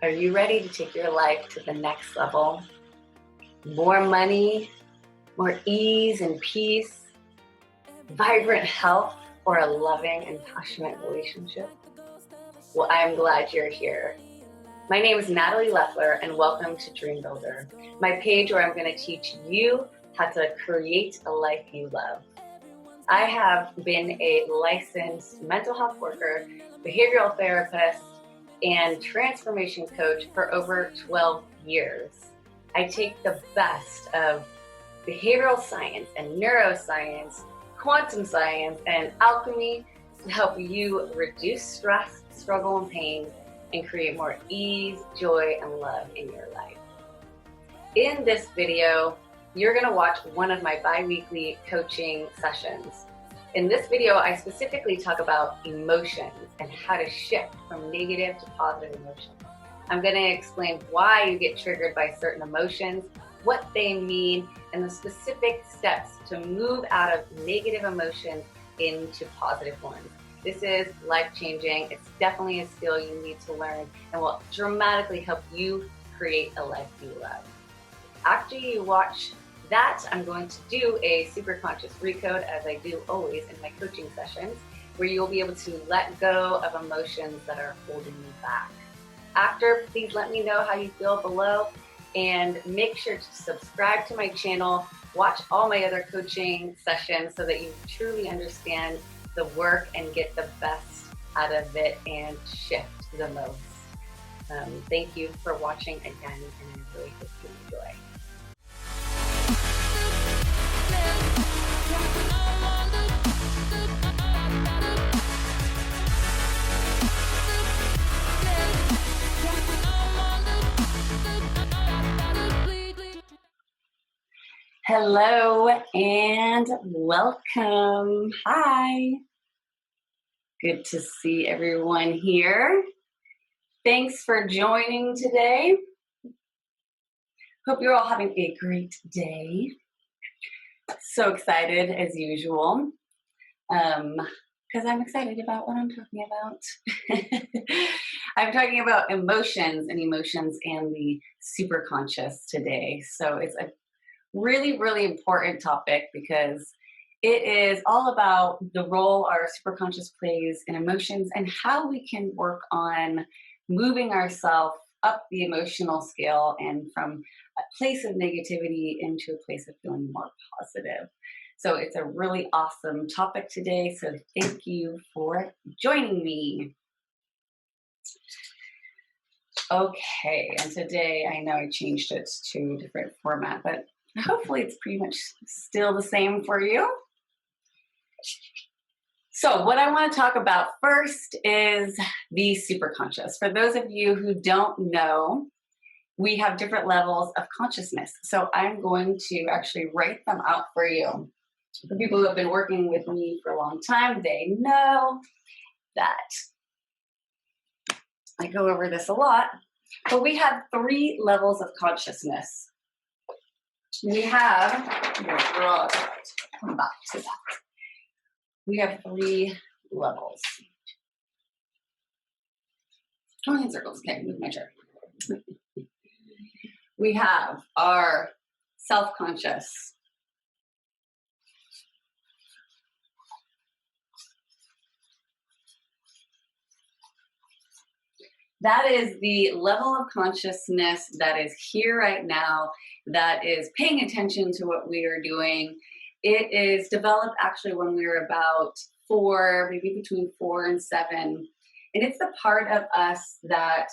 Are you ready to take your life to the next level? More money, more ease and peace, vibrant health, or a loving and passionate relationship? Well, I'm glad you're here. My name is Natalie Leffler, and welcome to Dream Builder, my page where I'm going to teach you how to create a life you love. I have been a licensed mental health worker, behavioral therapist, and transformation coach for over 12 years. I take the best of behavioral science and neuroscience, quantum science, and alchemy to help you reduce stress, struggle, and pain, and create more ease, joy, and love in your life. In this video, you're going to watch one of my bi-weekly coaching sessions. In this video, I specifically talk about emotions and how to shift from negative to positive emotions. I'm going to explain why you get triggered by certain emotions, what they mean, and the specific steps to move out of negative emotions into positive ones. This is life-changing. It's definitely a skill you need to learn and will dramatically help you create a life you love. After you watch that, I'm going to do a super conscious recode, as I do always in my coaching sessions, where you'll be able to let go of emotions that are holding you back. After, please let me know how you feel below, and make sure to subscribe to my channel, watch all my other coaching sessions so that you truly understand the work and get the best out of it and shift the most. Thank you for watching again, and I really hope you enjoy. Hello and welcome. Hi. Good to see everyone here. Thanks for joining today. Hope you're all having a great day. So excited as usual, because I'm excited about what I'm talking about. I'm talking about emotions and the superconscious today. So it's a really, really important topic because it is all about the role our superconscious plays in emotions and how we can work on moving ourselves up the emotional scale and from a place of negativity into a place of feeling more positive. So it's a really awesome topic today. So thank you for joining me. Okay, and today I know I changed it to a different format, but hopefully it's pretty much still the same for you. So what I want to talk about first is the superconscious. For those of you who don't know, we have different levels of consciousness. So I'm going to actually write them out for you. For people who have been working with me for a long time, they know that I go over this a lot. But we have 3 levels of consciousness. We have, come back to that. We have 3 levels. Going in circles, okay, move my chair. We have our self-conscious. That is the level of consciousness that is here right now, that is paying attention to what we are doing. It is developed actually when we were about 4, maybe between 4 and 7. And it's the part of us that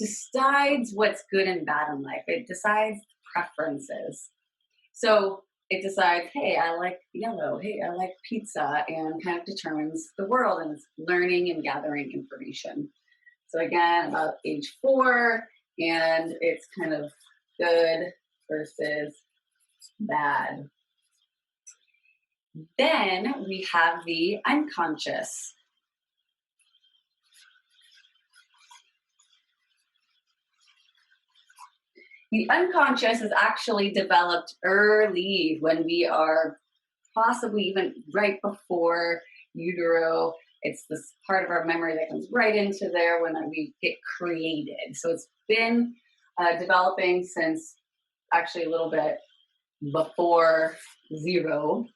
decides what's good and bad in life. It decides preferences. So it decides, hey, I like yellow. Hey, I like pizza, and kind of determines the world, and it's learning and gathering information. So again, about age 4, and it's kind of good versus bad. Then we have the unconscious. The unconscious is actually developed early when we are possibly even right before utero It's this part of our memory that comes right into there when we get created. So it's been developing since actually a little bit before zero.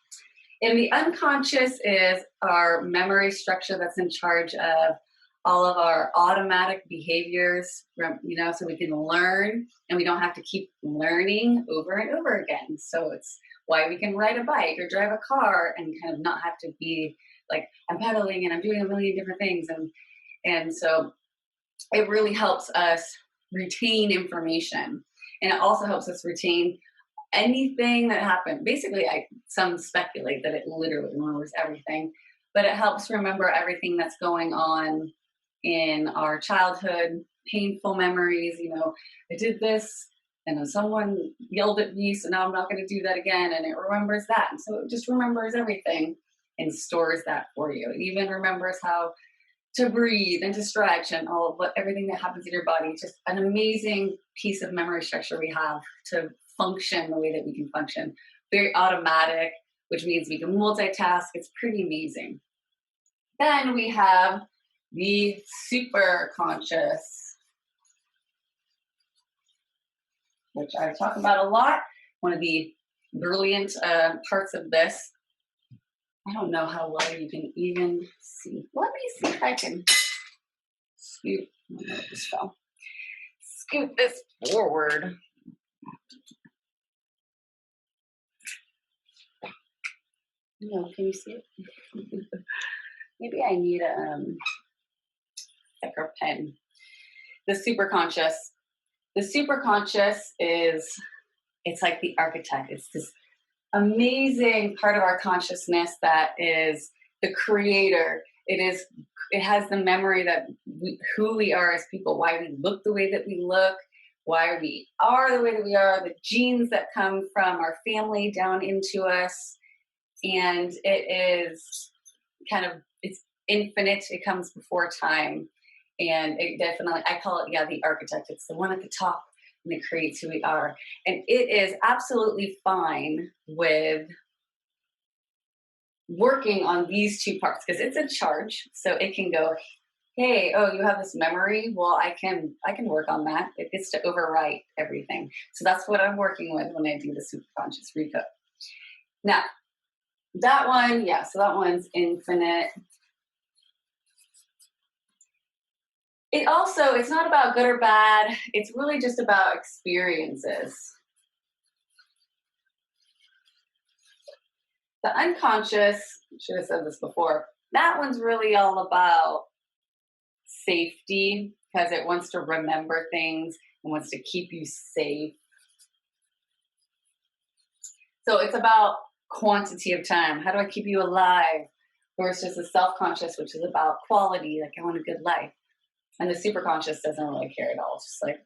And the unconscious is our memory structure that's in charge of all of our automatic behaviors, so we can learn and we don't have to keep learning over and over again. So it's why we can ride a bike or drive a car and kind of not have to be like, I'm pedaling and I'm doing a million different things. And so it really helps us retain information. And it also helps us retain anything that happened. Basically, some speculate that it literally remembers everything, but it helps remember everything that's going on in our childhood, painful memories. I did this and then someone yelled at me, so now I'm not going to do that again. And it remembers that. And so it just remembers everything and stores that for you. It even remembers how to breathe and to stretch and everything that happens in your body. It's just an amazing piece of memory structure we have to function the way that we can function. Very automatic, which means we can multitask. It's pretty amazing. Then we have the super conscious, which I talk about a lot. One of the brilliant parts of this. I don't know how well you can even see. Let me see if I can scoot. Oh, no, it just fell. Scoot this forward. No, can you see it? Maybe I need a thicker pen. The superconscious. The superconscious it's like the architect. It's this amazing part of our consciousness that is the creator. It has the memory that who we are as people, why we look the way that we look, why we are the way that we are, the genes that come from our family down into us. And it is it's infinite. It comes before time. And it definitely, I call it, the architect. It's the one at the top, and it creates who we are. And it is absolutely fine with working on these two parts because it's in charge. So it can go, hey, you have this memory. Well, I can work on that. It gets to overwrite everything. So that's what I'm working with when I do the superconscious recode. Now, that one, so that one's infinite. It's not about good or bad. It's really just about experiences. The unconscious, I should have said this before, that one's really all about safety because it wants to remember things and wants to keep you safe. So it's about quantity of time. How do I keep you alive? Versus the self-conscious, which is about quality, like I want a good life. And the superconscious doesn't really care at all. It's just like,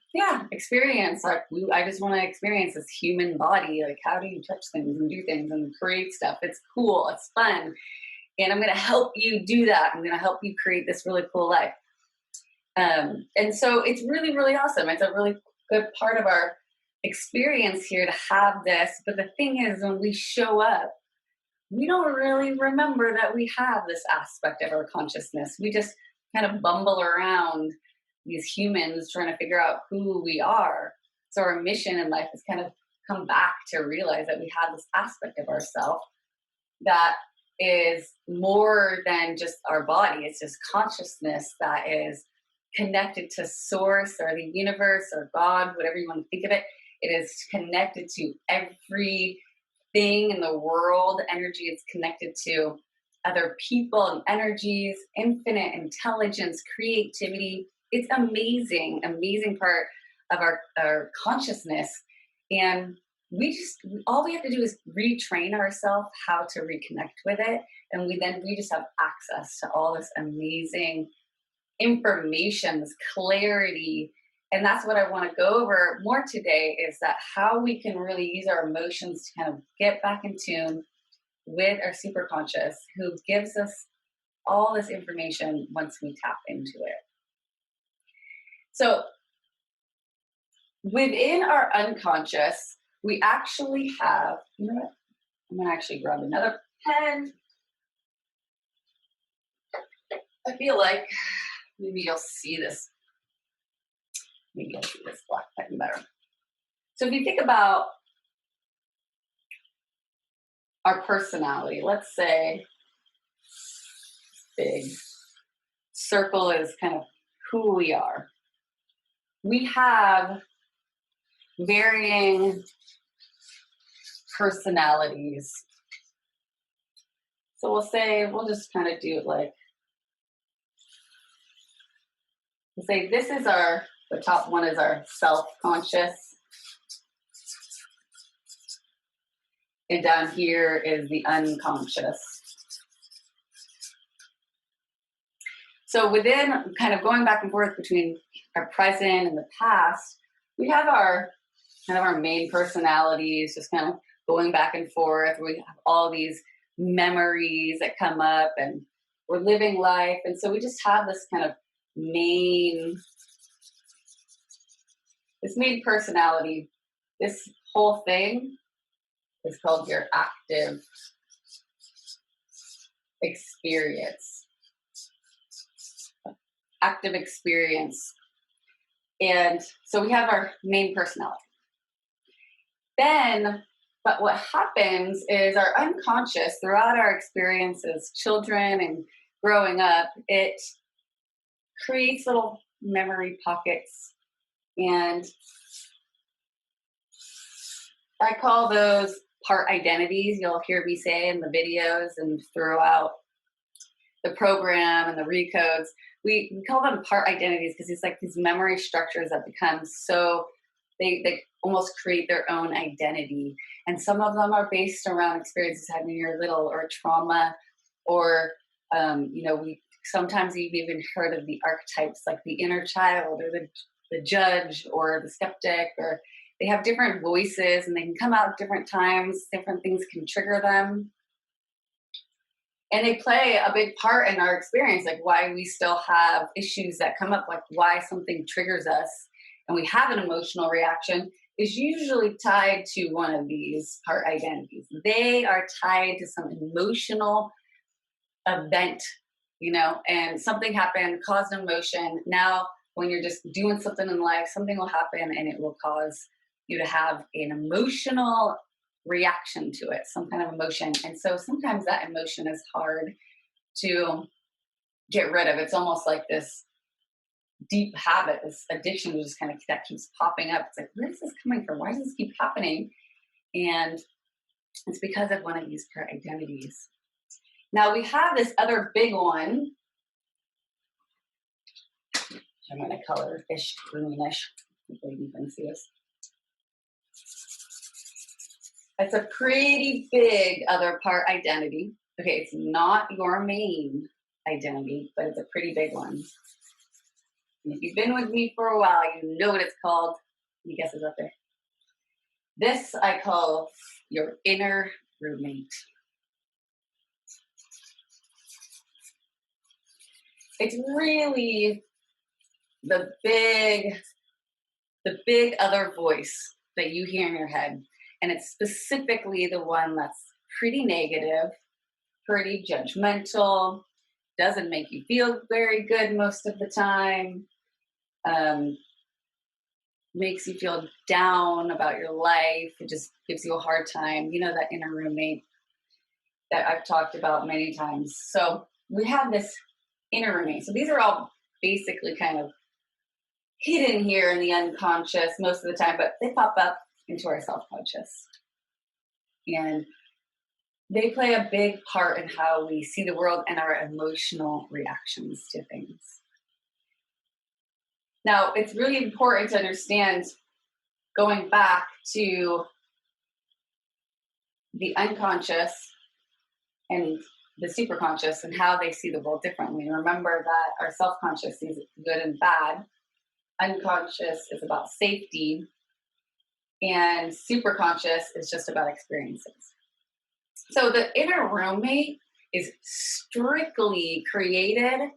experience. Like I just want to experience this human body. Like, how do you touch things and do things and create stuff? It's cool. It's fun. And I'm going to help you do that. I'm going to help you create this really cool life. And so it's really, really awesome. It's a really good part of our experience here to have this. But the thing is, when we show up, we don't really remember that we have this aspect of our consciousness. We just kind of bumble around these humans trying to figure out who we are. So our mission in life is kind of come back to realize that we have this aspect of ourselves that is more than just our body. It's just consciousness that is connected to source or the universe or God, whatever you want to think of it. It is connected to everything in the world. Energy is connected to other people and energies, infinite intelligence, creativity. It's amazing, amazing part of our consciousness. And all we have to do is retrain ourselves how to reconnect with it. And we just have access to all this amazing information, this clarity. And that's what I want to go over more today, is that how we can really use our emotions to kind of get back in tune with our superconscious, who gives us all this information once we tap into it. So within our unconscious, we actually have, I'm going to actually grab another pen. I feel like maybe you'll see this. Maybe you'll see this black pen better. So if you think about our personality, let's say big circle is kind of who we are. We have varying personalities. So we'll just kind of do it like, we'll say this is the top one is our self-conscious. And down here is the unconscious. So within kind of going back and forth between our present and the past, we have our main personalities just kind of going back and forth. We have all these memories that come up and we're living life. And so we just have this kind of main personality. This whole thing is called your active experience. Active experience. And so we have our main personality. Then, but what happens is our unconscious throughout our experiences, children and growing up, it creates little memory pockets. And I call those part identities. You'll hear me say in the videos and throughout the program and the recodes. We call them part identities because it's like these memory structures that become so, they almost create their own identity. And some of them are based around experiences having when you're little or trauma or, sometimes you've even heard of the archetypes like the inner child or the judge or the skeptic, or they have different voices and they can come out at different times. Different things can trigger them. And they play a big part in our experience, like why we still have issues that come up, like why something triggers us and we have an emotional reaction is usually tied to one of these part identities. They are tied to some emotional event, and something happened, caused an emotion. Now, when you're just doing something in life, something will happen and it will cause you to have an emotional reaction to it, some kind of emotion. And so sometimes that emotion is hard to get rid of. It's almost like this deep habit, this addiction just kind of that keeps popping up. It's like, where is this coming from? Why does this keep happening? And it's because of one of these part identities. Now we have this other big one. I'm going to color ish, greenish. Hopefully you can see this. It's a pretty big other part identity. Okay, it's not your main identity, but it's a pretty big one. And if you've been with me for a while, you know what it's called. Any guesses up there? This I call your inner roommate. It's really the big other voice that you hear in your head. And it's specifically the one that's pretty negative, pretty judgmental, doesn't make you feel very good most of the time, makes you feel down about your life. It just gives you a hard time. You know, that inner roommate that I've talked about many times. So we have this inner roommate. So these are all basically kind of hidden here in the unconscious most of the time, but they pop up into our self-conscious. And they play a big part in how we see the world and our emotional reactions to things. Now, it's really important to understand, going back to the unconscious and the superconscious and how they see the world differently. Remember that our self-conscious sees good and bad. Unconscious is about safety. And superconscious is just about experiences. So the inner roommate is strictly created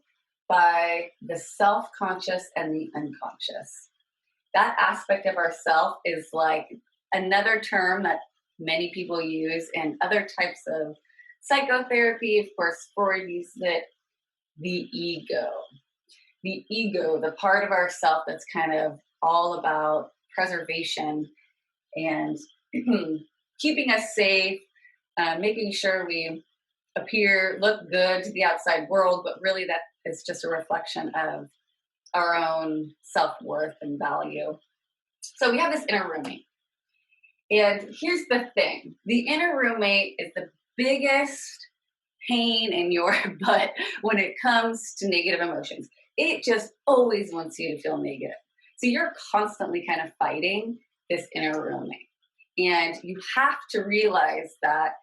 by the self-conscious and the unconscious. That aspect of ourself is like another term that many people use in other types of psychotherapy. Of course, Freud used it the ego. The ego, the part of ourself that's kind of all about preservation and keeping us safe, making sure we look good to the outside world, but really that is just a reflection of our own self-worth and value. So we have this inner roommate. And here's the thing. The inner roommate is the biggest pain in your butt when it comes to negative emotions. It just always wants you to feel negative. So you're constantly kind of fighting this inner roommate. And you have to realize that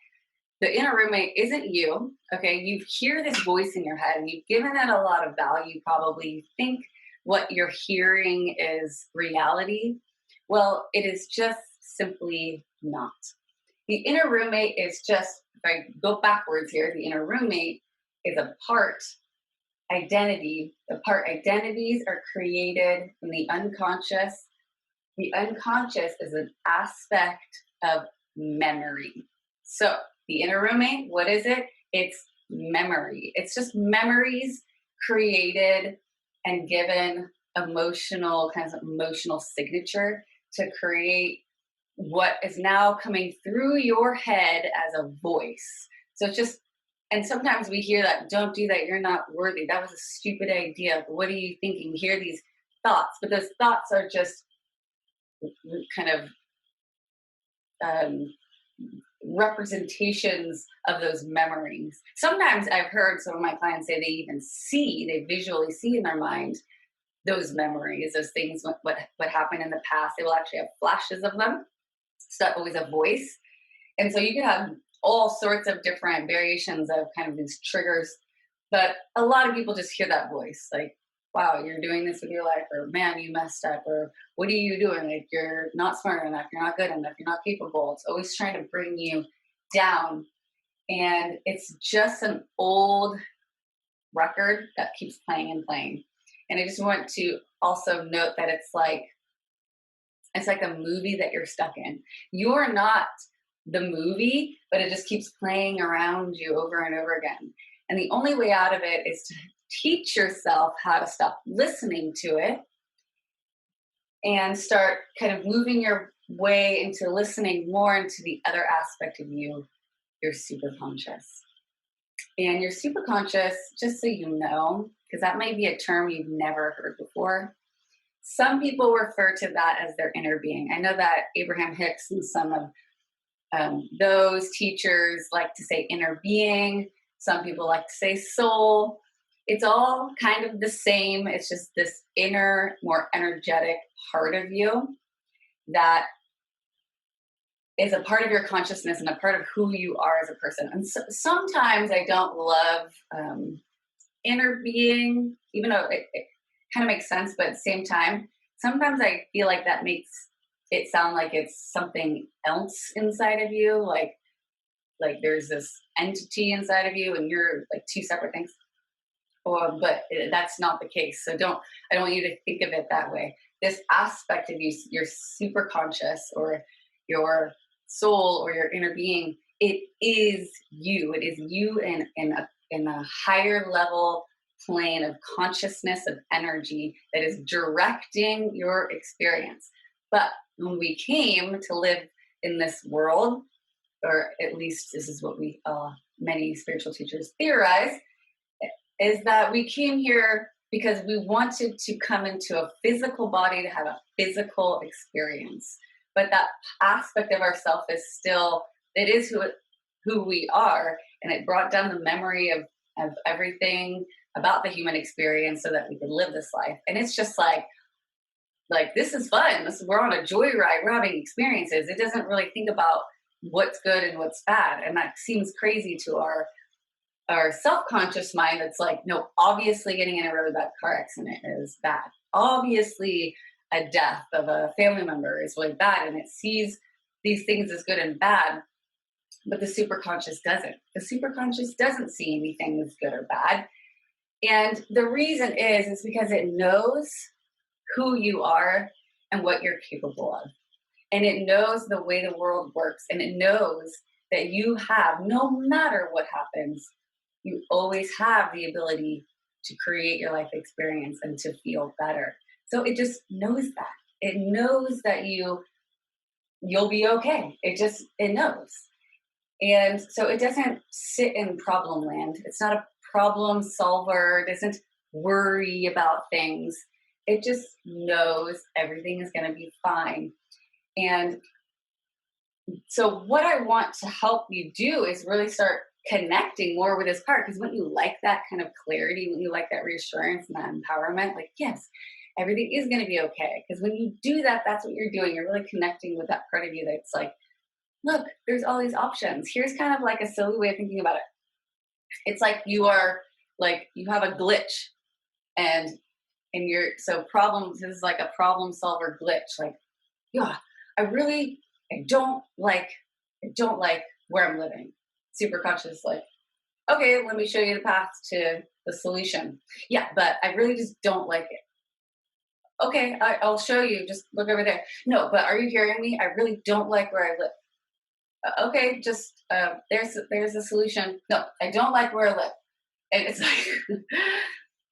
the inner roommate isn't you, okay? You hear this voice in your head and you've given it a lot of value probably. You think what you're hearing is reality. Well, it is just simply not. The inner roommate is just, if I go backwards here, the inner roommate is a part identity. The part identities are created in the unconscious. The unconscious is an aspect of memory. So the inner roommate, what is it? It's memory. It's just memories created and given emotional signature to create what is now coming through your head as a voice. So it's just, and sometimes we hear that, don't do that, you're not worthy. That was a stupid idea. But what are you thinking? We hear these thoughts, but those thoughts are just kind of representations of those memories. Sometimes I've heard some of my clients say they visually see in their mind those memories, those things, what happened in the past. They will actually have flashes of them. It's not always a voice. And so you can have all sorts of different variations of kind of these triggers. But a lot of people just hear that voice, like, wow, you're doing this with your life, or man, you messed up, or what are you doing? Like, you're not smart enough, you're not good enough, you're not capable. It's always trying to bring you down. And it's just an old record that keeps playing and playing. And I just want to also note that it's like a movie that you're stuck in. You're not the movie, but it just keeps playing around you over and over again. And the only way out of it is to teach yourself how to stop listening to it and start kind of moving your way into listening more into the other aspect of you, your superconscious. And your superconscious, just so you know, because that might be a term you've never heard before, some people refer to that as their inner being. I know that Abraham Hicks and some of those teachers like to say inner being. Some people like to say soul. It's all kind of the same. It's just this inner, more energetic part of you that is a part of your consciousness and a part of who you are as a person. And so, sometimes I don't love inner being, even though it kind of makes sense, but at the same time, sometimes I feel like that makes it sound like it's something else inside of you, like there's this entity inside of you and you're like two separate things. But that's not the case. So I don't want you to think of it that way. This aspect of you, your super conscious or your soul or your inner being, it is you. It is you in a higher level plane of consciousness, of energy that is directing your experience. But when we came to live in this world, or at least this is what many spiritual teachers theorize, is that we came here because we wanted to come into a physical body to have a physical experience. But that aspect of ourself is still, it is who we are, and it brought down the memory of everything about the human experience so that we could live this life. And it's just like this is fun. We're on a joyride. We're having experiences. It doesn't really think about what's good and what's bad. And that seems crazy to our self-conscious mind. That's like, no, obviously getting in a really bad car accident is bad. Obviously a death of a family member is really bad. And it sees these things as good and bad. But the superconscious doesn't. The superconscious doesn't see anything as good or bad. And the reason is because it knows who you are and what you're capable of. And it knows the way the world works. And it knows that you have, no matter what happens, you always have the ability to create your life experience and to feel better. So it just knows that. It knows that you'll be okay. It knows. And so it doesn't sit in problem land. It's not a problem solver. It doesn't worry about things. It just knows everything is going to be fine. And so what I want to help you do is really start connecting more with this part, because when you like that kind of clarity, when you like that reassurance and that empowerment, like, yes, everything is going to be okay. Because when you do that, that's what you're doing. You're really connecting with that part of you that's like, look, there's all these options. Here's kind of like a silly way of thinking about it. It's like you have a glitch, and so problems is like a problem solver glitch. Like, yeah, I don't like where I'm living. Super conscious, like, okay, let me show you the path to the solution. Yeah, but I really just don't like it. Okay, I'll show you. Just look over there. No, but are you hearing me? I really don't like where I live. Okay, just there's a solution. No, I don't like where I live. And it's like,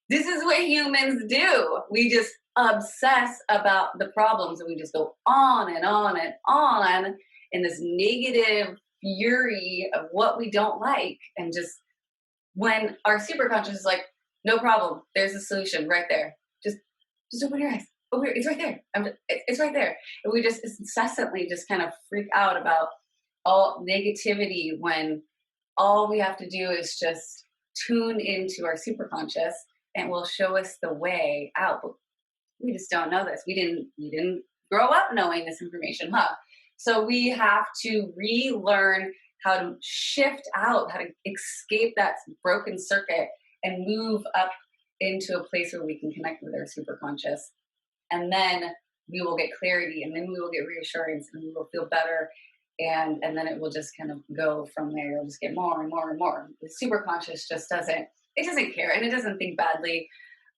this is what humans do. We just obsess about the problems, and we just go on and on and on in this negative fury of what we don't like. And just when our superconscious is like, no problem, there's a solution right there. Just open your eyes. Oh, it's right there. It's right there. And we just incessantly just kind of freak out about all negativity, when all we have to do is just tune into our superconscious, and will show us the way out. But we just don't know this. We didn't grow up knowing this information, huh? So we have to relearn how to shift out, how to escape that broken circuit and move up into a place where we can connect with our superconscious. And then we will get clarity, and then we will get reassurance, and we will feel better. And then it will just kind of go from there. You'll just get more and more and more. The superconscious just doesn't care, and it doesn't think badly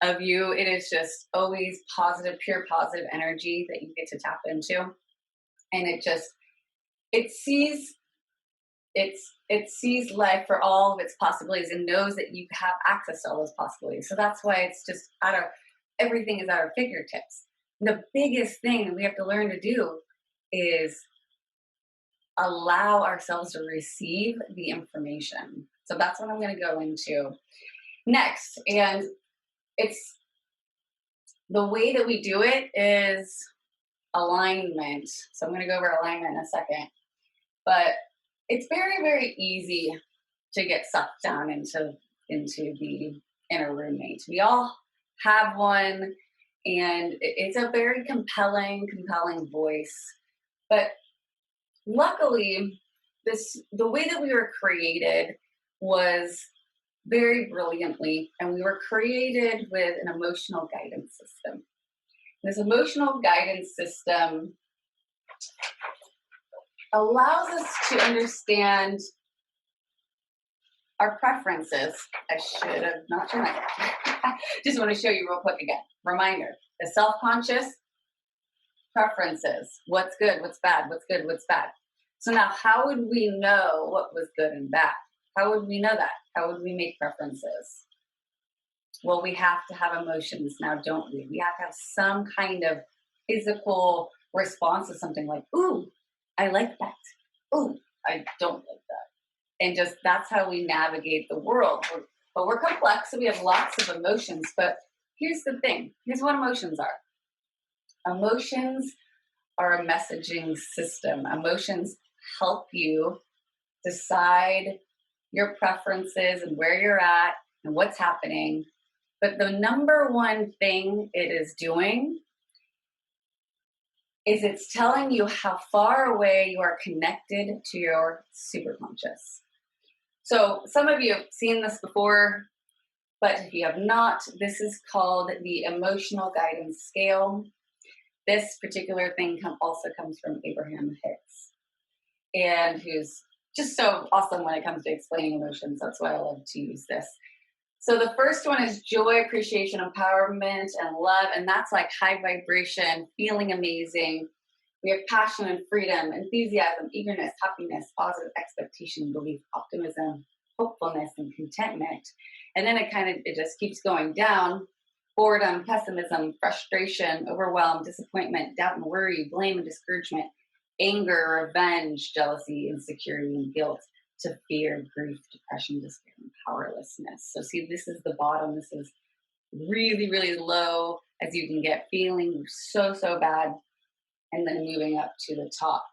of you. It is just always positive, pure positive energy that you get to tap into. And it sees life for all of its possibilities, and knows that you have access to all those possibilities. So that's why it's just everything is at our fingertips. And the biggest thing that we have to learn to do is allow ourselves to receive the information. So that's what I'm going to go into next. And it's the way that we do it is alignment. So I'm going to go over alignment in a second. But it's very, very easy to get sucked down into the inner roommate. We all have one, and it's a very compelling voice. But luckily, the way that we were created was very brilliantly, and we were created with an emotional guidance system. This emotional guidance system allows us to understand our preferences. I should have not turned that. Just want to show you real quick again. Reminder, the self-conscious preferences. What's good, what's bad, what's good, what's bad. So now how would we know what was good and bad? How would we know that? How would we make preferences? Well, we have to have emotions now, don't we? We have to have some kind of physical response to something, like, ooh, I like that. Ooh, I don't like that. And just that's how we navigate the world. But we're complex, so we have lots of emotions. But here's the thing. Here's what emotions are. Emotions are a messaging system. Emotions help you decide your preferences and where you're at and what's happening. But the number one thing it is doing is it's telling you how far away you are connected to your superconscious. So some of you have seen this before, but if you have not, this is called the emotional guidance scale. This particular thing also comes from Abraham Hicks, and who's just so awesome when it comes to explaining emotions. That's why I love to use this. So the first one is joy, appreciation, empowerment, and love. And that's like high vibration, feeling amazing. We have passion and freedom, enthusiasm, eagerness, happiness, positive expectation, belief, optimism, hopefulness, and contentment. And then it just keeps going down. Boredom, pessimism, frustration, overwhelm, disappointment, doubt and worry, blame and discouragement, anger, revenge, jealousy, insecurity, and guilt, to fear, grief, depression, despair, and powerlessness. So see, this is the bottom. This is really, really low as you can get, feeling so, so bad, and then moving up to the top.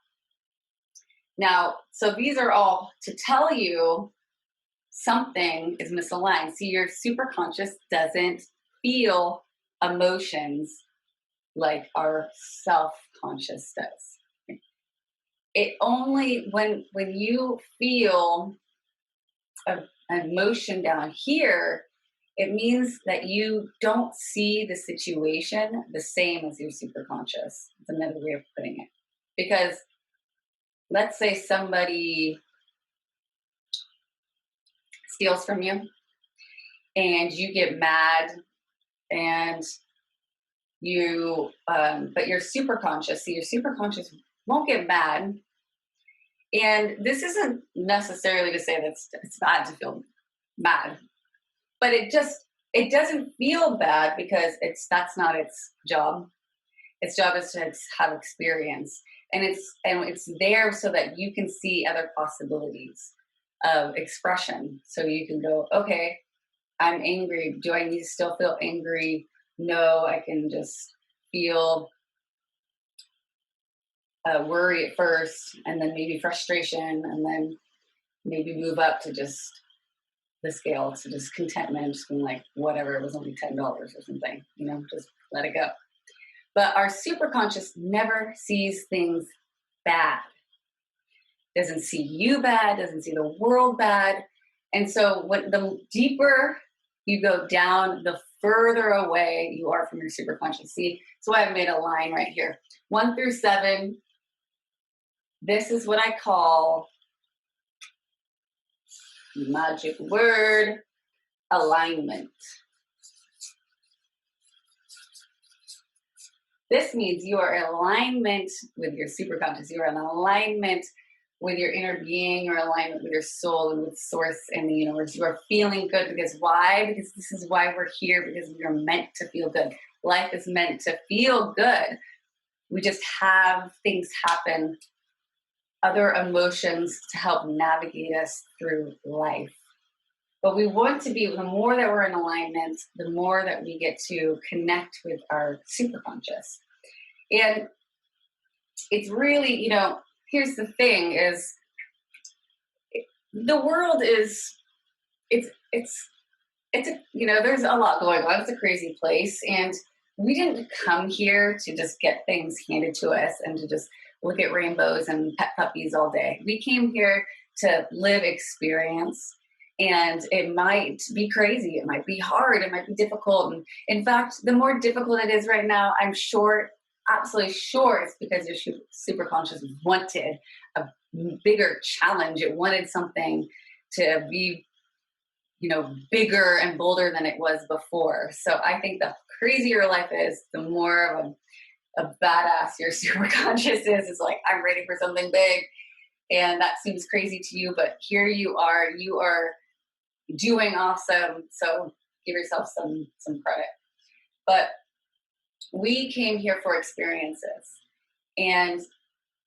Now, so these are all to tell you something is misaligned. See, your superconscious doesn't feel emotions like our self-conscious does. It only, when you feel an emotion down here, it means that you don't see the situation the same as your superconscious. It's another way of putting it. Because let's say somebody steals from you and you get mad, and you but your superconscious, see, your superconscious won't get mad. And this isn't necessarily to say that it's bad to feel mad, but it doesn't feel bad because that's not its job. Its job is to have experience, and it's there so that you can see other possibilities of expression. So you can go, okay, I'm angry. Do I need to still feel angry? No, I can just feel worry at first, and then maybe frustration, and then maybe move up to just the scale to just contentment, just being like, whatever, it was only $10 or something, just let it go. But our superconscious never sees things bad, doesn't see you bad, doesn't see the world bad. And so when the deeper you go down, the further away you are from your superconscious. See, so I've made a line right here. 1 through 7, this is what I call, magic word, alignment. This means you are in alignment with your superconscious. You are in alignment with your inner being. You're in alignment with your soul and with source and the universe. You are feeling good because why? Because this is why we're here, because we are meant to feel good. Life is meant to feel good. We just have things happen, other emotions to help navigate us through life. But we want to be, the more that we're in alignment, the more that we get to connect with our superconscious. And it's really, here's the thing is, the world is, there's a lot going on. It's a crazy place. And we didn't come here to just get things handed to us and to just look at rainbows and pet puppies all day. We came here to live experience. And it might be crazy. It might be hard. It might be difficult. And in fact, the more difficult it is right now, I'm sure, absolutely sure, it's because your superconscious wanted a bigger challenge. It wanted something to be, bigger and bolder than it was before. So I think the crazier life is, the more of a badass your superconscious is. It's like, I'm ready for something big. And that seems crazy to you, but here you are doing awesome. So give yourself some credit. But we came here for experiences, and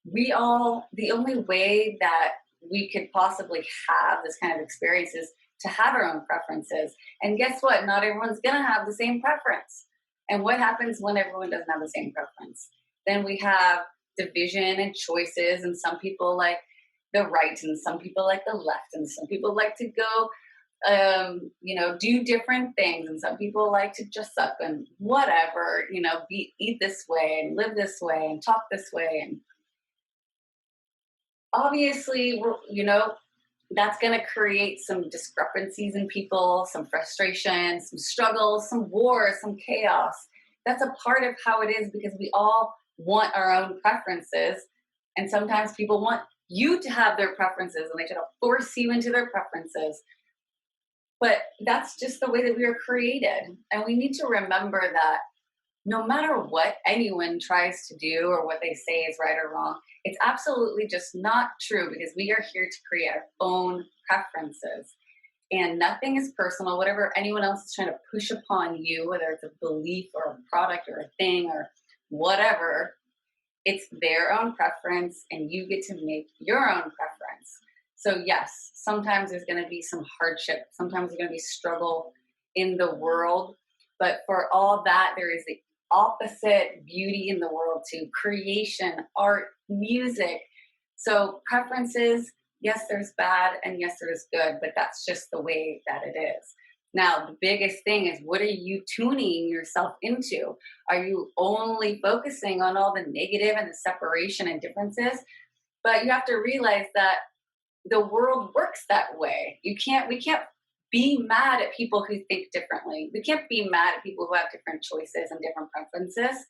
the only way that we could possibly have this kind of experience is to have our own preferences. And guess what? Not everyone's going to have the same preference. And what happens when everyone doesn't have the same preference? Then we have division and choices, and some people like the right, and some people like the left, and some people like to go do different things, and some people like to just suck and whatever, eat this way and live this way and talk this way. And obviously, that's going to create some discrepancies in people, some frustration, some struggles, some wars, some chaos. That's a part of how it is, because we all want our own preferences. And sometimes people want you to have their preferences, and they try to force you into their preferences. But that's just the way that we are created. And we need to remember that no matter what anyone tries to do or what they say is right or wrong, it's absolutely just not true, because we are here to create our own preferences. And nothing is personal. Whatever anyone else is trying to push upon you, whether it's a belief or a product or a thing or whatever, it's their own preference and you get to make your own preference. So yes, sometimes there's going to be some hardship. Sometimes there's going to be struggle in the world. But for all that, there is the opposite beauty in the world too. Creation, art, music. So preferences, yes, there's bad and yes, there's good, but that's just the way that it is. Now, the biggest thing is, what are you tuning yourself into? Are you only focusing on all the negative and the separation and differences? But you have to realize that the world works that way. We can't be mad at people who think differently. We can't be mad at people who have different choices and different preferences.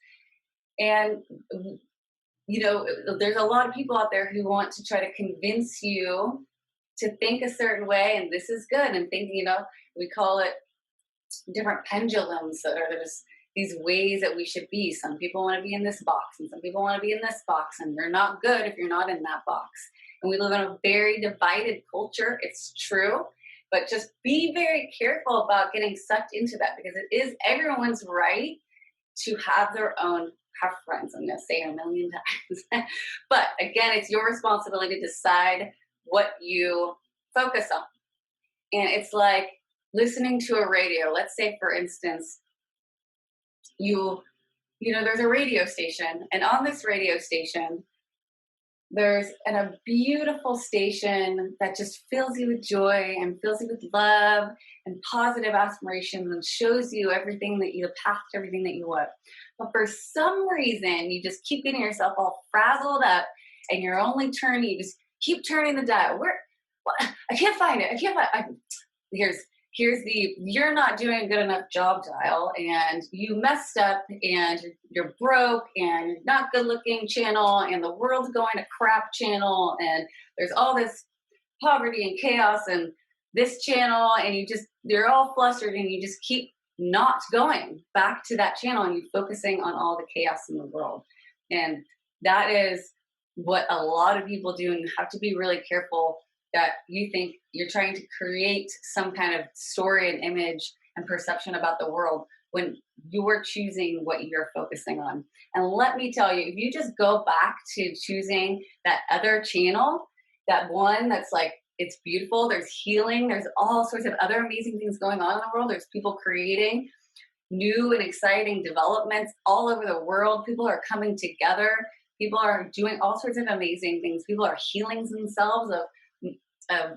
And there's a lot of people out there who want to try to convince you to think a certain way, and this is good. And think, we call it different pendulums that are just these ways that we should be. Some people want to be in this box, and some people want to be in this box, and you're not good if you're not in that box. And we live in a very divided culture. It's true, but just be very careful about getting sucked into that, because it is everyone's right to have their own preference. I'm going to say it a million times. But again, it's your responsibility to decide what you focus on. And it's like listening to a radio. Let's say, for instance, there's a radio station, and on this radio station, there's a beautiful station that just fills you with joy and fills you with love and positive aspirations and shows you everything that you path to everything that you want. But for some reason, you just keep getting yourself all frazzled up, and you're only turning. You just keep turning the dial. I can't find it. Here's the you're not doing a good enough job dial, and you messed up, and you're broke, and you're not good looking channel, and the world's going to crap channel, and there's all this poverty and chaos and this channel, and you're all flustered, and you just keep not going back to that channel, and you're focusing on all the chaos in the world. And that is what a lot of people do, and you have to be really careful that you think you're trying to create some kind of story and image and perception about the world when you're choosing what you're focusing on. And let me tell you, if you just go back to choosing that other channel, that one that's like, it's beautiful, there's healing, there's all sorts of other amazing things going on in the world. There's people creating new and exciting developments all over the world. People are coming together. People are doing all sorts of amazing things. People are healing themselves of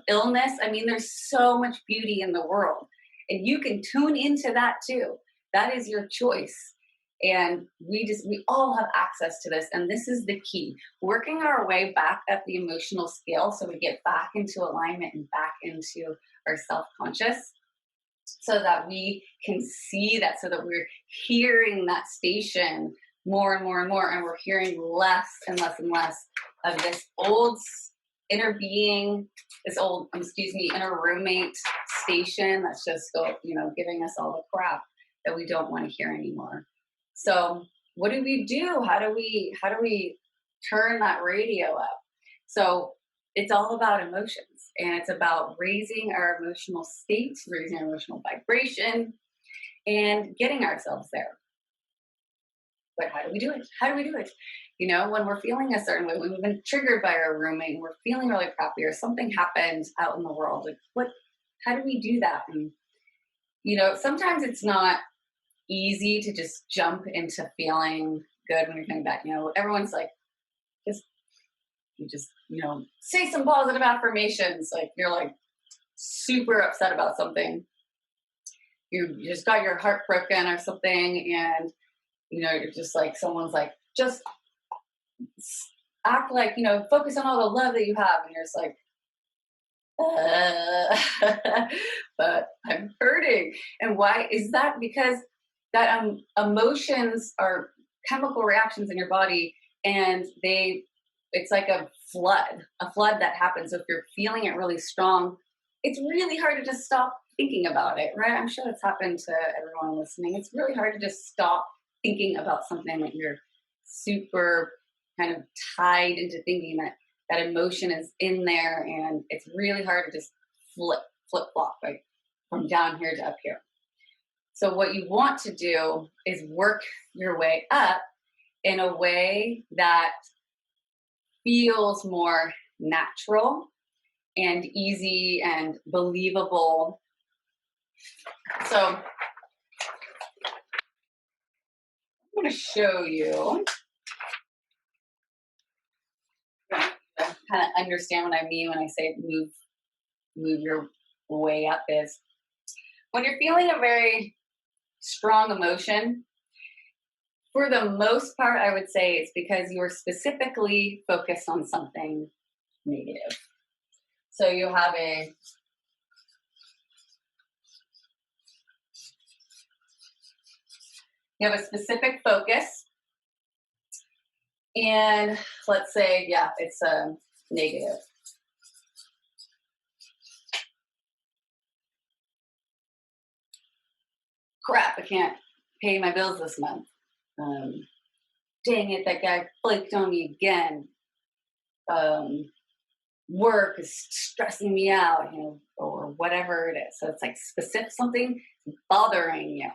illness. I mean, there's so much beauty in the world, and you can tune into that too. That is your choice. And we all have access to this. And this is the key, working our way back up the emotional scale. So we get back into alignment and back into our self-conscious, so that we can see that, so that we're hearing that station more and more and more. And we're hearing less and less and less of this old inner being, inner roommate station that's just giving us all the crap that we don't want to hear anymore. So what do we do? How do we turn that radio up? So it's all about emotions, and it's about raising our emotional state, raising our emotional vibration, and getting ourselves there. But how do we do it? When we're feeling a certain way, when we've been triggered by our roommate, we're feeling really crappy, or something happened out in the world. Like, how do we do that? And, sometimes it's not easy to just jump into feeling good when you're coming back. Everyone's like, you just say some positive affirmations. Like, you're like super upset about something. You just got your heart broken or something, and you're just like, someone's like, just act like, focus on all the love that you have, and you're just like, but I'm hurting. And why is that? Because that emotions are chemical reactions in your body, and it's like a flood that happens. So if you're feeling it really strong, it's really hard to just stop thinking about it, right? I'm sure it's happened to everyone listening. It's really hard to just stop thinking about something that you're super kind of tied into thinking that emotion is in there, and it's really hard to just flip flip-flop, like from down here to up here. So what you want to do is work your way up in a way that feels more natural and easy and believable. So I'm going to show you, kind of understand what I mean when I say move your way up, is when you're feeling a very strong emotion, for the most part, I would say it's because you're specifically focused on something negative. So you have a specific focus, and let's say, yeah, it's a negative. Crap, I can't pay my bills this month. Dang it, that guy flaked on me again. Work is stressing me out, or whatever it is. So it's like specific, something bothering you.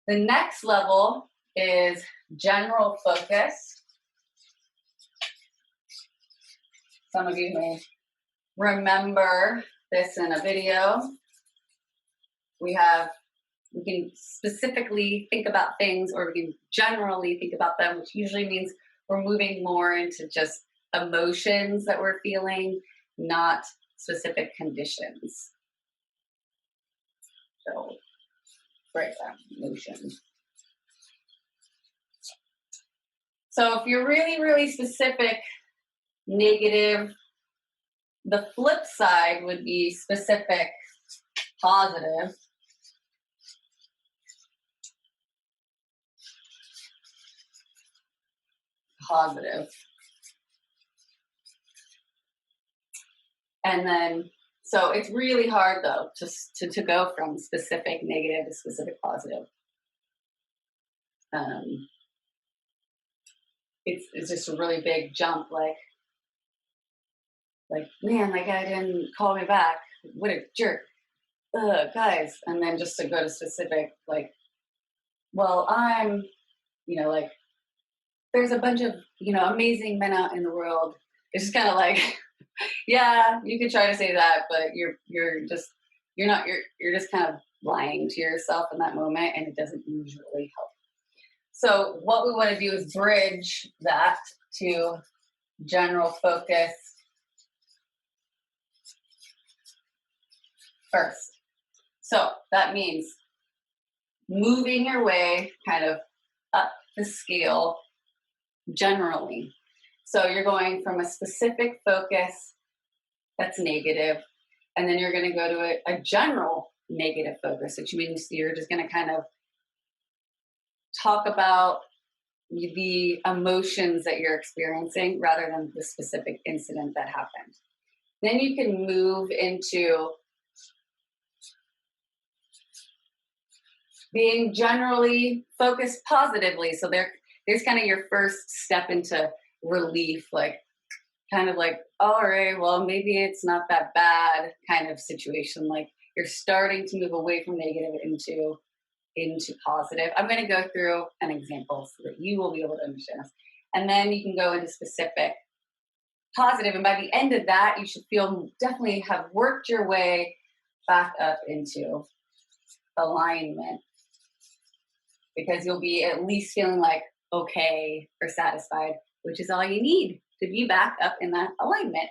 The next level is general focus. Some of you may remember this in a video. We can specifically think about things, or we can generally think about them, which usually means we're moving more into just emotions that we're feeling, not specific conditions. So, break down emotions. So if you're really, really specific, negative, the flip side would be specific, positive. Positive. And then, so it's really hard though, just to go from specific negative to specific positive. It's just a really big jump, like, man, that guy didn't call me back. What a jerk. Ugh, guys. And then just to go to specific, like, well, I'm, like, there's a bunch of, amazing men out in the world. It's just kind of like, yeah, you could try to say that, but you're just kind of lying to yourself in that moment, and it doesn't usually help. So what we want to do is bridge that to general focus first. So that means moving your way kind of up the scale generally. So you're going from a specific focus that's negative, and then you're going to go to a general negative focus, which means you're just going to kind of talk about the emotions that you're experiencing rather than the specific incident that happened. Then you can move into being generally focused positively. So there's kind of your first step into relief, like kind of like, all right, well, maybe it's not that bad kind of situation. Like you're starting to move away from negative into positive. I'm going to go through an example so that you will be able to understand this. And then you can go into specific positive. And by the end of that, you should definitely have worked your way back up into alignment, because you'll be at least feeling like okay or satisfied, which is all you need to be back up in that alignment.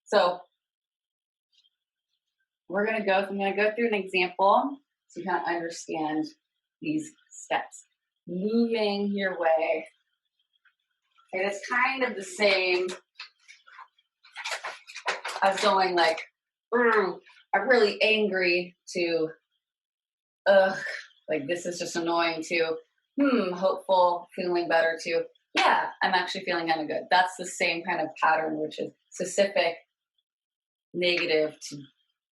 So I'm going to go through an example so you kind of understand these steps. Moving your way. And it's kind of the same as going like, I'm really angry to, like this is just annoying, to, hopeful, feeling better, to, yeah, I'm actually feeling kind of good. That's the same kind of pattern, which is specific, negative, to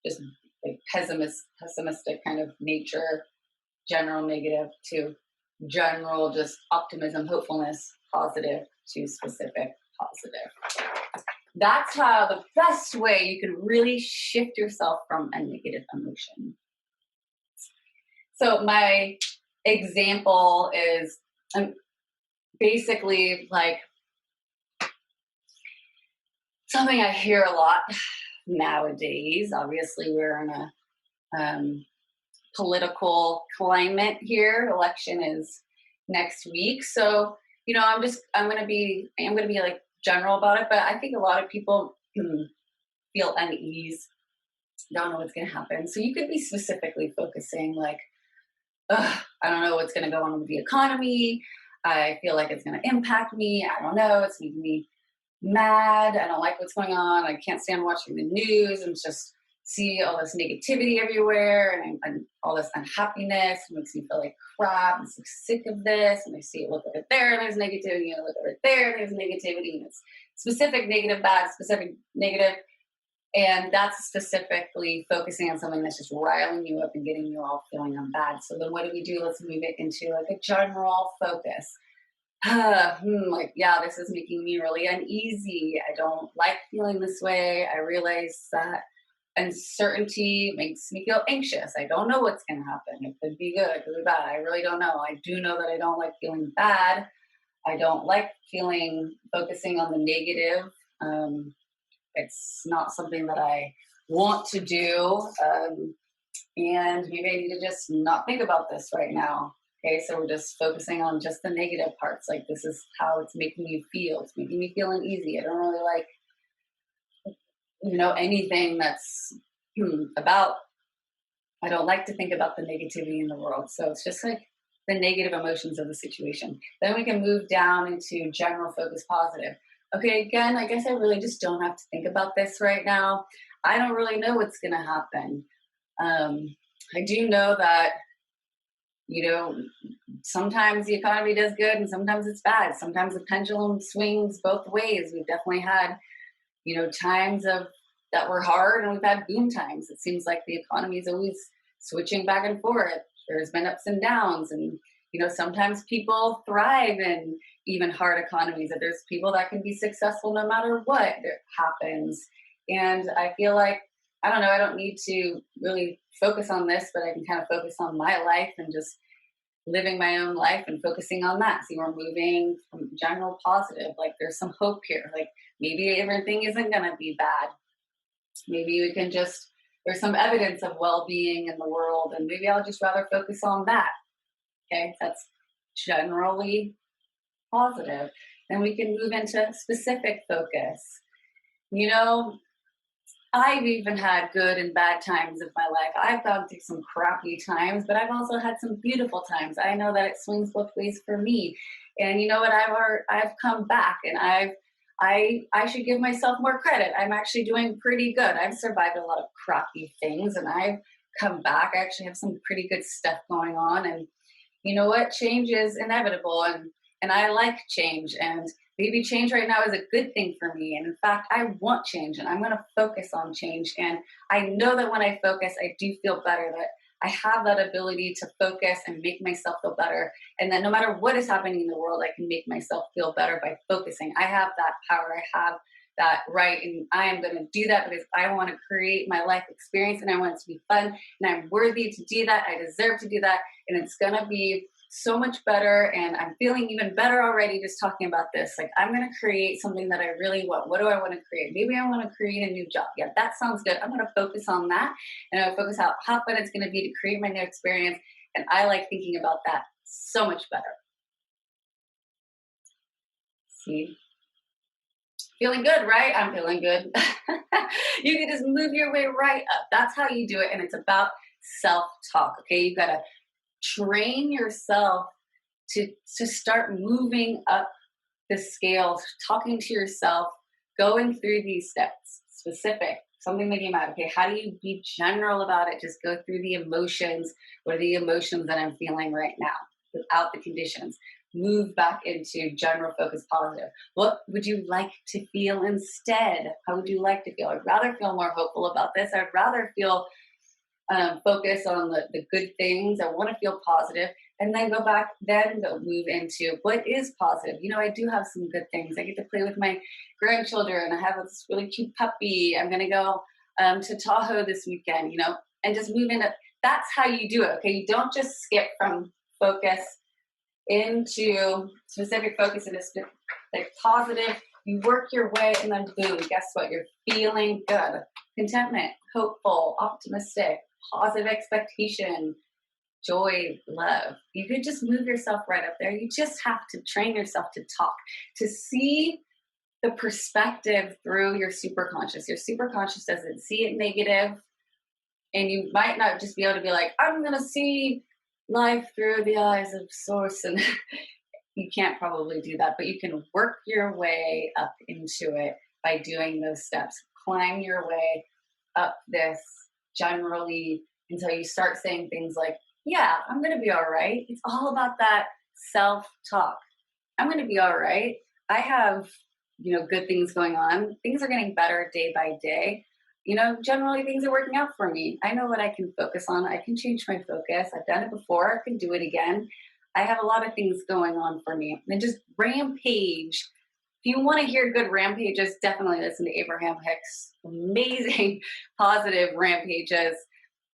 just like pessimistic kind of nature, general negative to general just optimism, hopefulness, positive to specific positive. that's how the best way you can really shift yourself from a negative emotion. So my example is basically like something I hear a lot nowadays. Obviously, we're in a political climate here. Election is next week, so I'm gonna be like general about it. But I think a lot of people feel unease, don't know what's gonna happen. So you could be specifically focusing like, I don't know what's gonna go on with the economy. I feel like it's gonna impact me. I don't know. It's making me mad. I don't like what's going on. I can't stand watching the news and just see all this negativity everywhere and all this unhappiness. It makes me feel like crap. I'm so sick of this. And I see it, look over there, and there's negativity. And I look over there, and there's negativity. And it's specific negative, bad, specific negative. And that's specifically focusing on something that's just riling you up and getting you all feeling bad. So then what do we do? Let's move it into like a general focus. Like, yeah, this is making me really uneasy. I don't like feeling this way. I realize that uncertainty makes me feel anxious. I don't know what's going to happen. It could be good, it could be bad. I really don't know. I do know that I don't like feeling bad. I don't like focusing on the negative. It's not something that I want to do. And maybe I need to just not think about this right now. Okay, so we're just focusing on just the negative parts. Like, this is how it's making me feel. It's making me feel uneasy. I don't really like, anything that's I don't like to think about the negativity in the world. So it's just like the negative emotions of the situation. Then we can move down into general focus positive. Okay, again, I guess I really just don't have to think about this right now. I don't really know what's going to happen. I do know that, sometimes the economy does good and sometimes it's bad. Sometimes the pendulum swings both ways. We've definitely had, times that were hard, and we've had boom times. It seems like the economy is always switching back and forth. There's been ups and downs, and sometimes people thrive in even hard economies. That there's people that can be successful no matter what happens. And I feel like, I don't know, I don't need to really focus on this, but I can kind of focus on my life and just living my own life and focusing on that. See, we're moving from general positive. Like, there's some hope here. Like, maybe everything isn't going to be bad. Maybe we can there's some evidence of well-being in the world, and maybe I'll just rather focus on that. Okay, that's generally positive. Then we can move into specific focus. I've even had good and bad times of my life. I've gone through some crappy times, but I've also had some beautiful times. I know that it swings both ways for me. And you know what? I've come back, and I should give myself more credit. I'm actually doing pretty good. I've survived a lot of crappy things, and I've come back. I actually have some pretty good stuff going on. And you know what? Change is inevitable, and I like change. And maybe change right now is a good thing for me. And in fact, I want change, and I'm going to focus on change. And I know that when I focus, I do feel better, that I have that ability to focus and make myself feel better. And that no matter what is happening in the world, I can make myself feel better by focusing. I have that power. I have that right. And I am going to do that because I want to create my life experience, and I want it to be fun, and I'm worthy to do that. I deserve to do that. And it's going to be so much better, and I'm feeling even better already just talking about this. Like, I'm going to create something that I really want. What do I want to create? Maybe I want to create a new job. Yeah, that sounds good. I'm going to focus on that, and I'm going to focus on how fun it's going to be to create my new experience. And I like thinking about that so much better. See? Feeling good, right? I'm feeling good. You can just move your way right up. That's how you do it, and it's about self-talk, okay? You got to train yourself to start moving up the scale, talking to yourself, going through these steps. Specific, something making you mad. Okay, how do you be general about it? Just go through the emotions. What are the emotions that I'm feeling right now without the conditions? Move back into general focus positive. What would you like to feel instead? How would you like to feel? I'd rather feel more hopeful about this. I'd rather feel focus on the good things. I want to feel positive. And then go back, then go move into what is positive. You know, I do have some good things. I get to play with my grandchildren. I have this really cute puppy. I'm going to go to Tahoe this weekend, you know, and just move into, that's how you do it. Okay. You don't just skip from focus into specific focus into like positive. You work your way and then boom, guess what? You're feeling good. Contentment, hopeful, optimistic, positive expectation, joy, love. You could just move yourself right up there. You just have to train yourself to talk, to see the perspective through your superconscious. Your superconscious doesn't see it negative. And you might not just be able to be like, I'm going to see life through the eyes of source. And you can't probably do that, but you can work your way up into it by doing those steps. Climb your way up this generally until you start saying things like, yeah, I'm going to be all right. It's all about that self-talk. I'm going to be all right. I have, you know, good things going on. Things are getting better day by day. You know, generally things are working out for me. I know what I can focus on. I can change my focus. I've done it before. I can do it again. I have a lot of things going on for me. And just rampage. If you want to hear good rampages, definitely listen to Abraham Hicks' amazing positive rampages.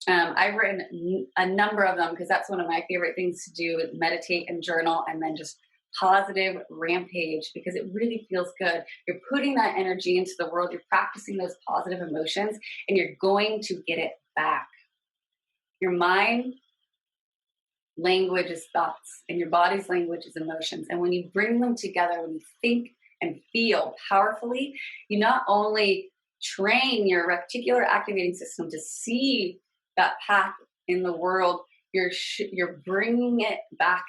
I've written a number of them because that's one of my favorite things to do, meditate and journal, and then just positive rampage because it really feels good. You're putting that energy into the world. You're practicing those positive emotions and you're going to get it back. Your mind language is thoughts and your body's language is emotions. And when you bring them together, when you think and feel powerfully, you not only train your reticular activating system to see that path in the world, you're bringing it back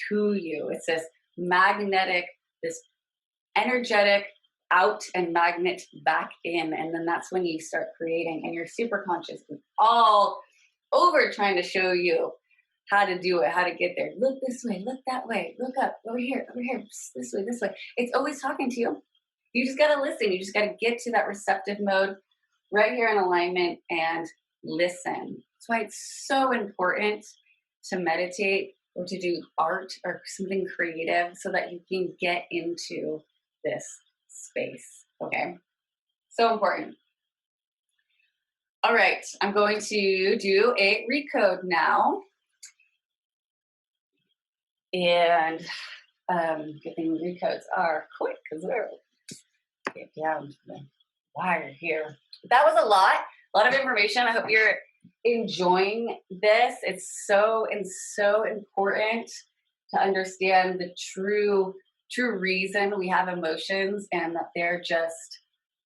to you. It's this magnetic, this energetic out and magnet back in. And then that's when you start creating, and your super conscious is all over trying to show you how to do it, how to get there. Look this way, look that way, look up, over here, this way, this way. It's always talking to you. You just got to listen. You just got to get to that receptive mode right here in alignment and listen. That's why it's so important to meditate or to do art or something creative so that you can get into this space. Okay. So important. All right. I'm going to do a recode now. And good thing recodes are quick because we're get down to the wire here. That was a lot of information. I hope you're enjoying this. It's so important to understand the true reason we have emotions, and that they're just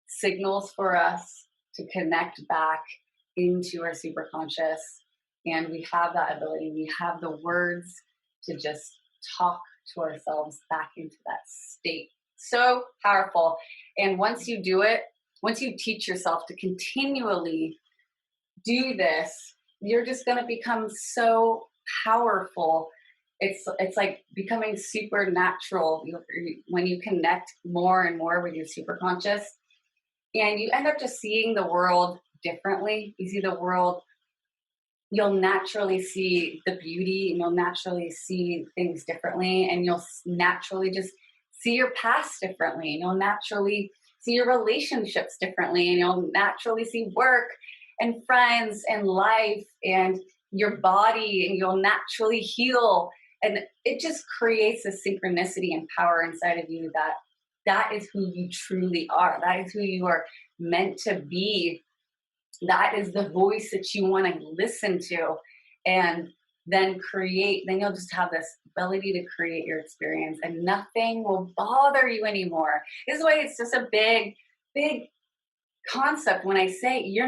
signals for us to connect back into our superconscious. And we have that ability. We have the words to just talk to ourselves back into that state. So powerful. And once you do it, once you teach yourself to continually do this, you're just going to become so powerful. It's like becoming supernatural when you connect more and more with your superconscious, and you end up just seeing the world differently. You see the world, you'll naturally see the beauty, and you'll naturally see things differently, and you'll naturally just see your past differently, and you'll naturally see your relationships differently, and you'll naturally see work and friends and life and your body, and you'll naturally heal. And it just creates a synchronicity and power inside of you that is who you truly are. That is who you are meant to be. That is the voice that you want to listen to, and then you'll just have this ability to create your experience, and nothing will bother you anymore. This is why it's just a big concept when I say you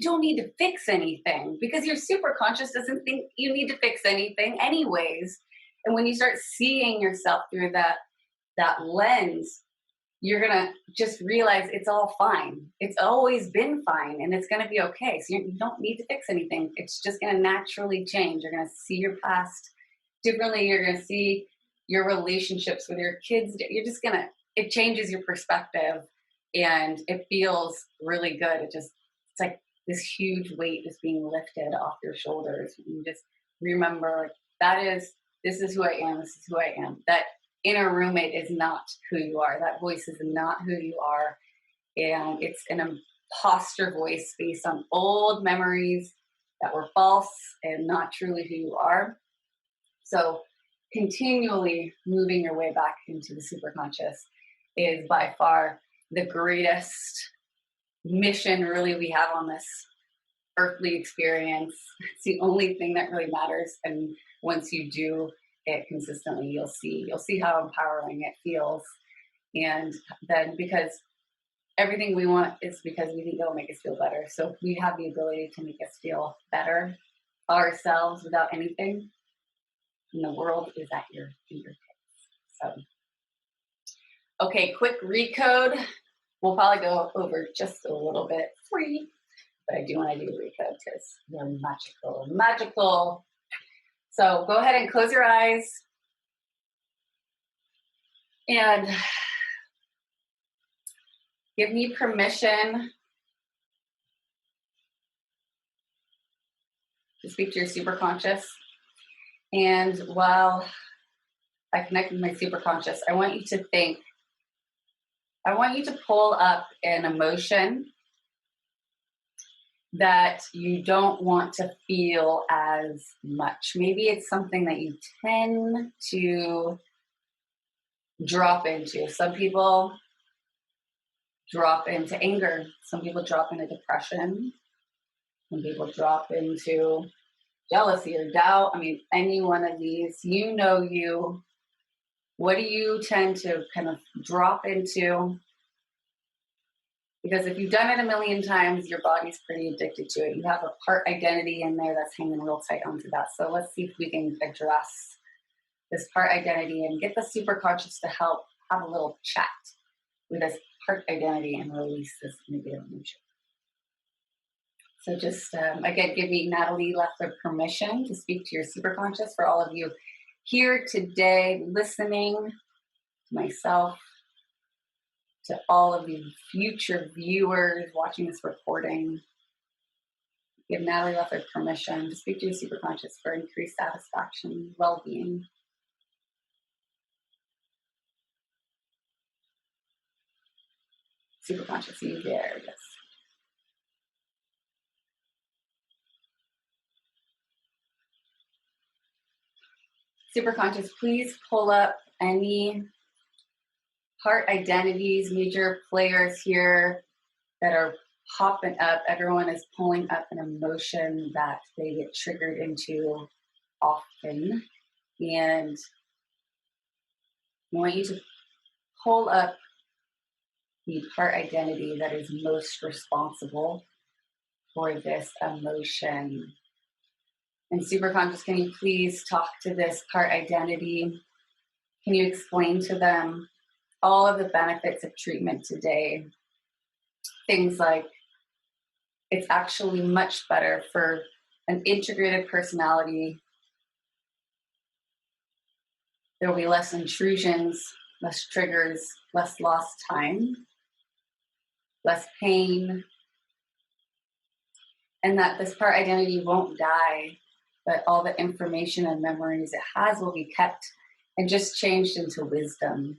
don't need to fix anything, because your superconscious doesn't think you need to fix anything anyways. And when you start seeing yourself through that lens, you're going to just realize it's all fine. It's always been fine, and it's going to be okay. So you don't need to fix anything. It's just going to naturally change. You're going to see your past differently. You're going to see your relationships with your kids. It changes your perspective, and it feels really good. It's like this huge weight is being lifted off your shoulders. You just remember that is this is who I am, this is who I am. That inner roommate is not who you are. That voice is not who you are. And it's an imposter voice based on old memories that were false and not truly who you are. So continually moving your way back into the superconscious is by far the greatest mission really we have on this earthly experience. It's the only thing that really matters. And once you do it consistently, you'll see how empowering it feels. And then because everything we want is because we think it'll make us feel better. So if we have the ability to make us feel better ourselves without anything, and the world is at your fingertips. So, okay, quick recode. We'll probably go over just a little bit free, but I do want to do recode because they're magical, magical. So go ahead and close your eyes and give me permission to speak to your superconscious. And while I connect with my superconscious, I want you to pull up an emotion that you don't want to feel as much. Maybe it's something that you tend to drop into. Some people drop into anger. Some people drop into depression. Some people drop into jealousy or doubt. I mean, any one of these, you know you. What do you tend to kind of drop into? Because if you've done it a million times, your body's pretty addicted to it. You have a part identity in there that's hanging real tight onto that. So let's see if we can address this part identity and get the superconscious to help have a little chat with this part identity and release this negative emotion. So just, again, give me Natalie Leffler permission to speak to your superconscious. For all of you here today listening, to myself, to all of you future viewers watching this recording, give Natalie Leffler permission to speak to your superconscious for increased satisfaction, well-being. Superconscious, are you there? Yes. Superconscious, please pull up any heart identities, major players here that are popping up. Everyone is pulling up an emotion that they get triggered into often. And I want you to pull up the heart identity that is most responsible for this emotion. And superconscious, can you please talk to this heart identity? Can you explain to them all of the benefits of treatment today? Things like it's actually much better for an integrated personality. There will be less intrusions, less triggers, less lost time, less pain, and that this part identity won't die, but all the information and memories it has will be kept and just changed into wisdom,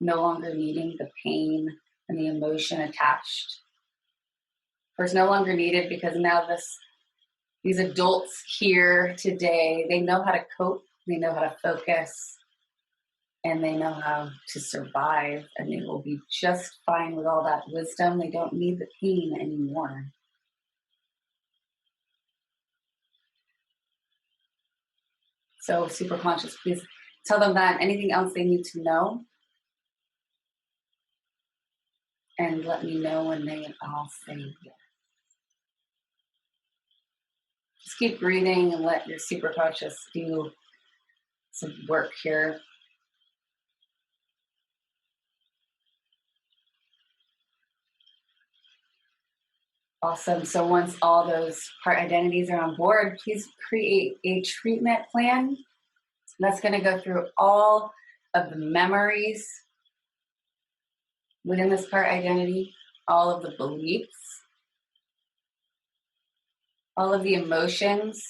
no longer needing the pain and the emotion attached. It's no longer needed because now these adults here today, they know how to cope, they know how to focus, and they know how to survive, and they will be just fine with all that wisdom. They don't need the pain anymore. So superconscious, please tell them that. Anything else they need to know? And let me know when they all say yes. Just keep breathing and let your superconscious do some work here. Awesome. So once all those part identities are on board, please create a treatment plan that's going to go through all of the memories within this part identity, all of the beliefs, all of the emotions,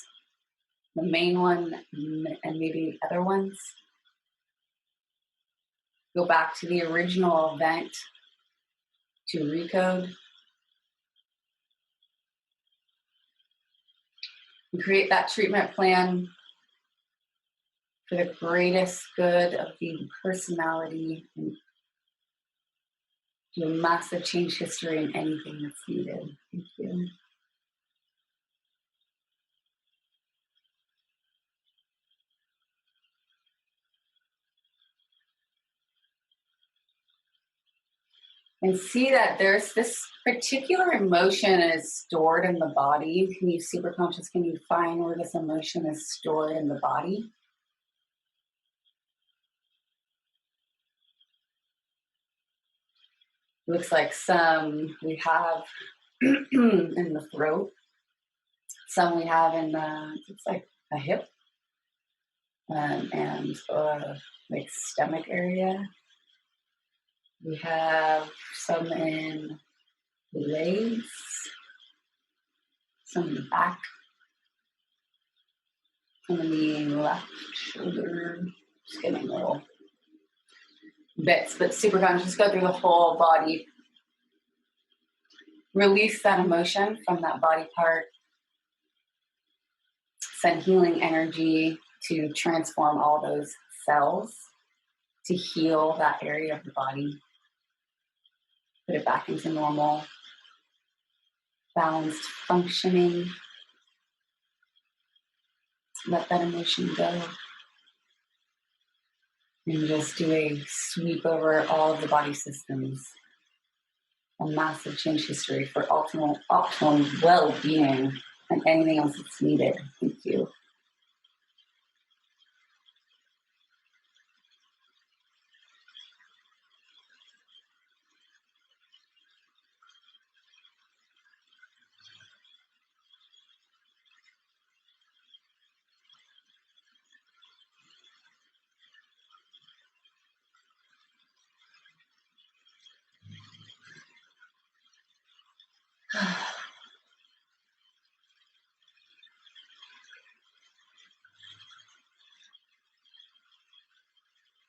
the main one and maybe other ones. Go back to the original event, to Recode, and create that treatment plan for the greatest good of the personality, and do a massive change history in anything that's needed. Thank you. And see that there's this particular emotion is stored in the body. Can you, super conscious, can you find where this emotion is stored in the body? Looks like some we have in the throat, some we have in the, it's like a hip, and like stomach area. We have some in the legs, some in the back, some in the left shoulder. Just getting little bits, but super conscious, go through the whole body. Release that emotion from that body part. Send healing energy to transform all those cells, to heal that area of the body. Put it back into normal, balanced functioning. Let that emotion go. And just do a sweep over all of the body systems. A massive change history for optimal well-being and anything else that's needed. Thank you.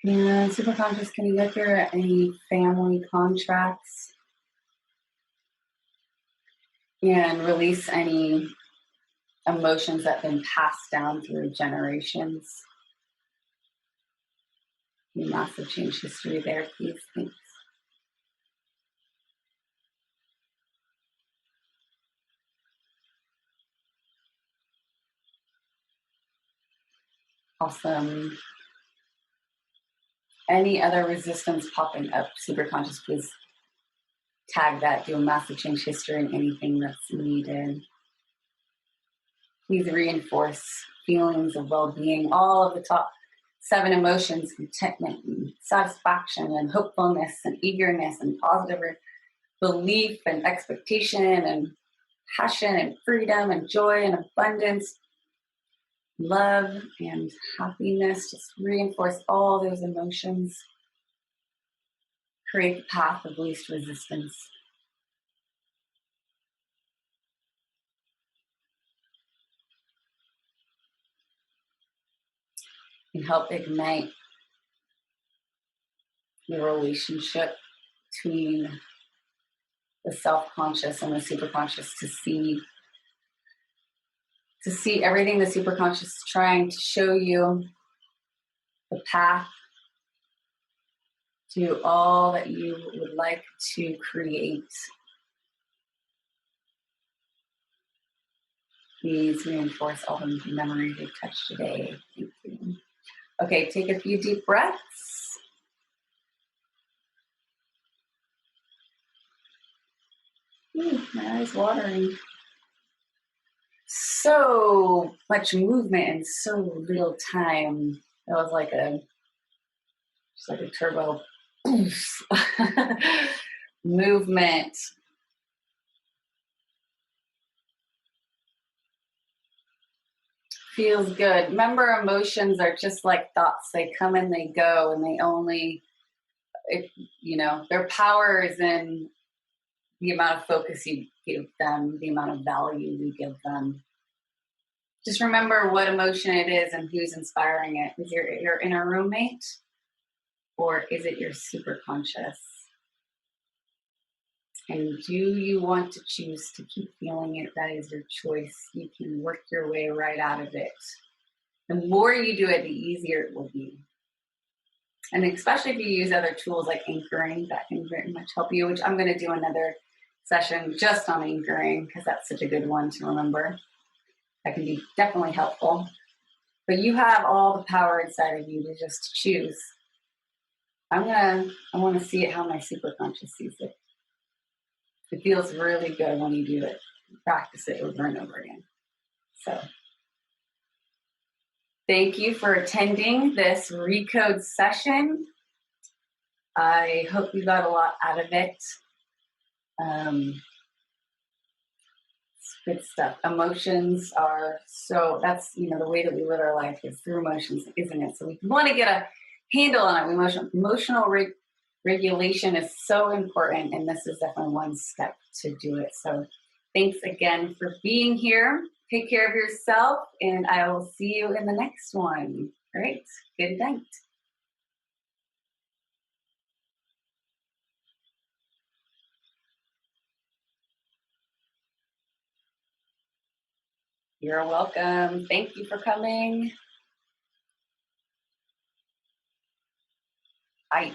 And super conscious, can you go through any family contracts and release any emotions that have been passed down through generations? Massive change history there, please. Thanks. Awesome. Any other resistance popping up, super conscious, please tag that, do a massive change history in anything that's needed. Please reinforce feelings of well-being, all of the top 7 emotions: contentment and satisfaction and hopefulness and eagerness and positive belief and expectation and passion and freedom and joy and abundance, love and happiness. Just reinforce all those emotions. Create the path of least resistance. And help ignite the relationship between the self-conscious and the superconscious, to see everything the superconscious is trying to show you, the path to all that you would like to create. Please reinforce all the memories you've touched today. Thank you. Okay, take a few deep breaths. My eyes watering. So much movement in so little time. That was like just like a turbo movement. Feels good. Remember, emotions are just like thoughts. They come and they go, and they only, their power is in the amount of focus you give them, the amount of value you give them. Just remember what emotion it is and who's inspiring it. Is your inner roommate, or is it your super conscious? And do you want to choose to keep feeling it? That is your choice. You can work your way right out of it. The more you do it, the easier it will be. And especially if you use other tools like anchoring, that can very much help you, which I'm going to do another session just on anchoring because that's such a good one to remember. That can be definitely helpful. But you have all the power inside of you to just choose. I want to see it how my superconscious sees it. It feels really good when you do it. Practice it over and over again. So thank you for attending this Recode session. I hope you got a lot out of it. It's good stuff. Emotions are that's, the way that we live our life is through emotions, isn't it? So we want to get a handle on it. Emotional regulation is so important, and this is definitely one step to do it. So thanks again for being here. Take care of yourself, and I will see you in the next one. All right. Good night. You're welcome. Thank you for coming. Bye.